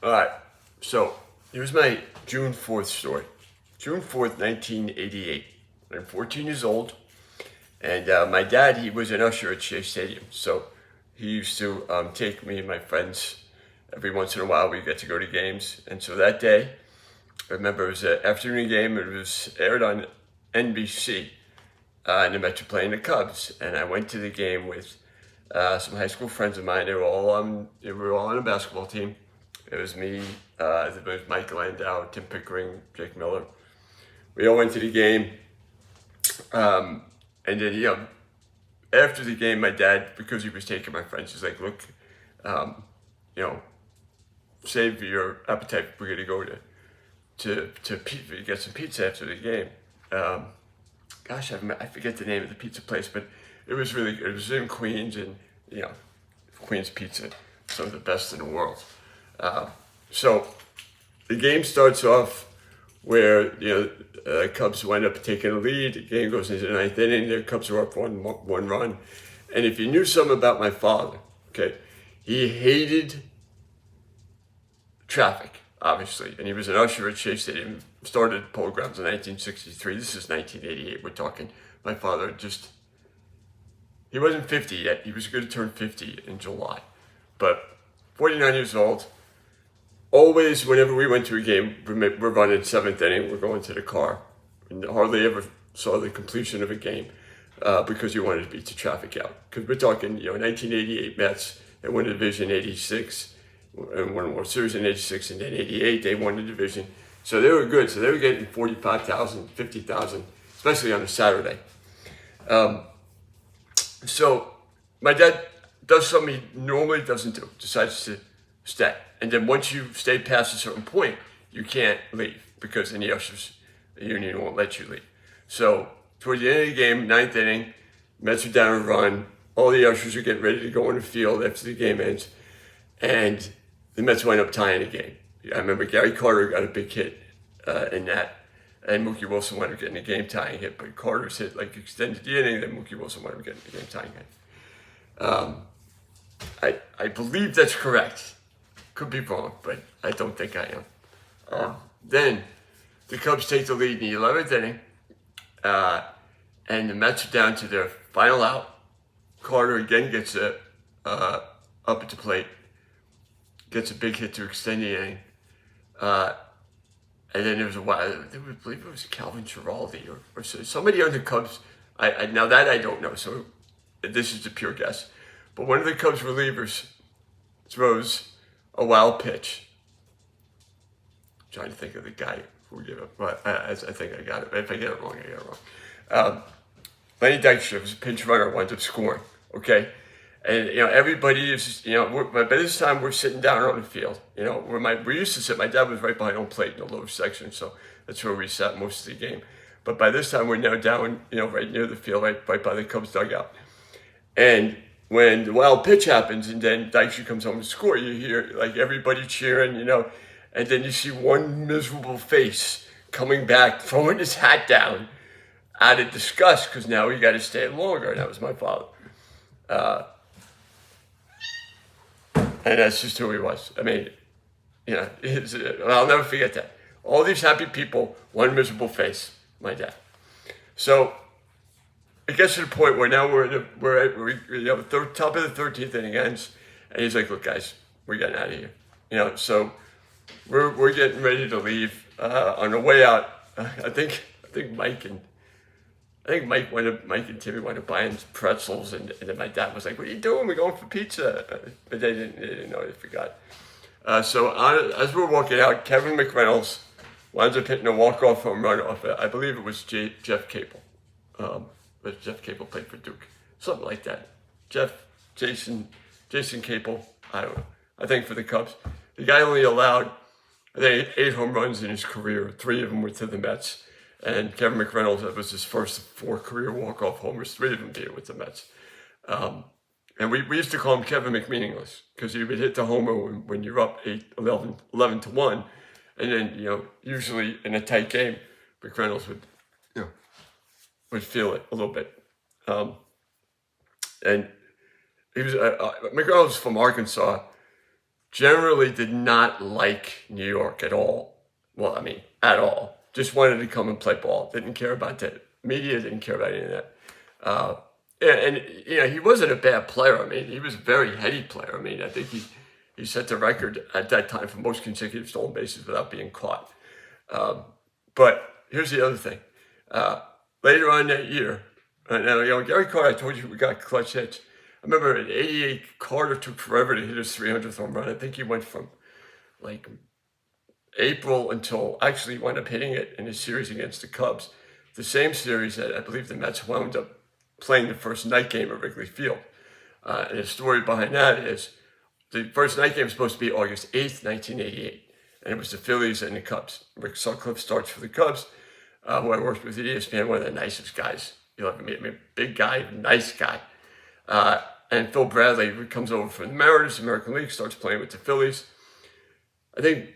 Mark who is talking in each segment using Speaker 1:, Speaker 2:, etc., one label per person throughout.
Speaker 1: All right, so here's my June 4th story. June 4th, 1988. I'm 14 years old, and my dad, he was an usher at Shea Stadium. So he used to take me and my friends every once in a while. We get to go to games. And so that day, I remember it was an afternoon game. It was aired on NBC, and the Mets were playing the Cubs. And I went to the game with some high school friends of mine. They were all on a basketball team. It was me, it was Mike Landau, Tim Pickering, Jake Miller. We all went to the game. And then, after the game, my dad, because he was taking my friends, he's like, look, you know, save your appetite. We're going to go to pizza, get some pizza after the game. I forget the name of the pizza place, but it was really good. It was in Queens, and, Queens pizza, some of the best in the world. So the game starts off where Cubs wind up taking a lead. The game goes into the ninth inning. The Cubs are up one run. And if you knew something about my father, okay, he hated traffic, obviously, and he was an usher at Shea Stadium. Started polo grounds in 1963. This is 1988. We're talking. My father he wasn't 50 yet. He was going to turn 50 in July, but 49 years old. Always, whenever we went to a game, we're running seventh inning, we're going to the car. And hardly ever saw the completion of a game because you wanted to beat the traffic out. Because we're talking, 1988 Mets, they won the division 86, and won a World Series in 86, and then 88, they won the division. So they were good. So they were getting 45,000, 50,000, especially on a Saturday. So my dad does something he normally doesn't do, decides to stay. And then once you stay past a certain point, you can't leave because then the ushers union won't let you leave. So towards the end of the game, ninth inning, Mets are down a run. All the ushers are getting ready to go on the field after the game ends. And the Mets wind up tying the game. I remember Gary Carter got a big hit in that. And Mookie Wilson wound up getting a game-tying hit. But Carter's hit extended the inning, then Mookie Wilson wound up getting a game-tying hit. I believe that's correct. Could be wrong, but I don't think I am. Then the Cubs take the lead in the 11th inning, and the Mets are down to their final out. Carter again gets up at the plate, gets a big hit to extend the inning. And then there was I believe it was Calvin Giraldi or somebody on the Cubs. Now that I don't know, so this is a pure guess. But one of the Cubs relievers throws a wild pitch. I'm trying to think of the guy who gave up, but I think I got it. If I get it wrong, I get it wrong. Lenny Dykstra was a pinch runner, winds up scoring. Okay, and everybody is by this time we're sitting down on the field. Where we used to sit. My dad was right behind home plate in the lower section, so that's where we sat most of the game. But by this time we're now down, right near the field, right by the Cubs dugout, and when the wild pitch happens and then Dykstra comes home to score, you hear everybody cheering, and then you see one miserable face coming back, throwing his hat down out of disgust because now he got to stay longer, and that was my father. And that's just who he was. I mean, I'll never forget that. All these happy people, one miserable face, my dad. So it gets to the point where now we're at the top of the 13th inning ends, and he's like, "Look, guys, we're getting out of here." So we're getting ready to leave. On the way out, I think Mike and Timmy went to buying pretzels, and then my dad was like, "What are you doing? We're going for pizza." But they didn't know. They forgot. So as we're walking out, Kevin McReynolds winds up hitting a walk-off home run off. I believe it was Jeff Capel. But Jeff Capel played for Duke, something like that. Jason Capel, I don't know. I think for the Cubs, the guy only allowed 8 home runs in his career. 3 of them were to the Mets, and Kevin McReynolds, that was his first 4 career walk-off homers. 3 of them did with the Mets, and we used to call him Kevin McMeaningless because he would hit the homer when you're up 11 to 1, and then usually in a tight game, McReynolds would feel it a little bit. And he was McReynolds from Arkansas, generally did not like New York at all. Well, I mean, at all. Just wanted to come and play ball. Didn't care about the media, didn't care about any of that. And you know, he wasn't a bad player. I mean, he was a very heady player. I mean, I think he set the record at that time for most consecutive stolen bases without being caught. But here's the other thing. Later on that year, now, you know, Gary Carter, I told you we got clutch hits. I remember in '88, Carter took forever to hit his 300th home run. I think he went from like April until actually wound up hitting it in his series against the Cubs. The same series that I believe the Mets wound up playing the first night game at Wrigley Field. And the story behind that is the first night game was supposed to be August 8th, 1988. And it was the Phillies and the Cubs. Rick Sutcliffe starts for the Cubs, who I worked with at ESPN, one of the nicest guys you'll ever meet. I mean, big guy, nice guy. And Phil Bradley comes over from the Mariners, American League, starts playing with the Phillies. I think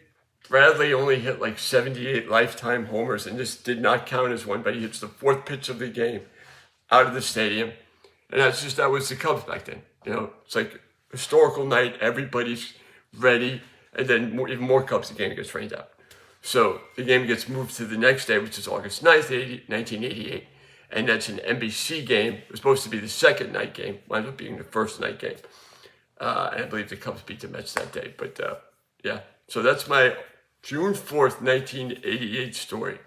Speaker 1: Bradley only hit like 78 lifetime homers, and this did not count as one, but he hits the fourth pitch of the game out of the stadium. And that was the Cubs back then. You know, it's like historical night, everybody's ready, and then even more Cubs, the game gets rained out. So the game gets moved to the next day, which is August 9th, 1988. And that's an NBC game. It was supposed to be the second night game, wound up being the first night game. And I believe the Cubs beat the Mets that day. But yeah, so that's my June 4th, 1988 story.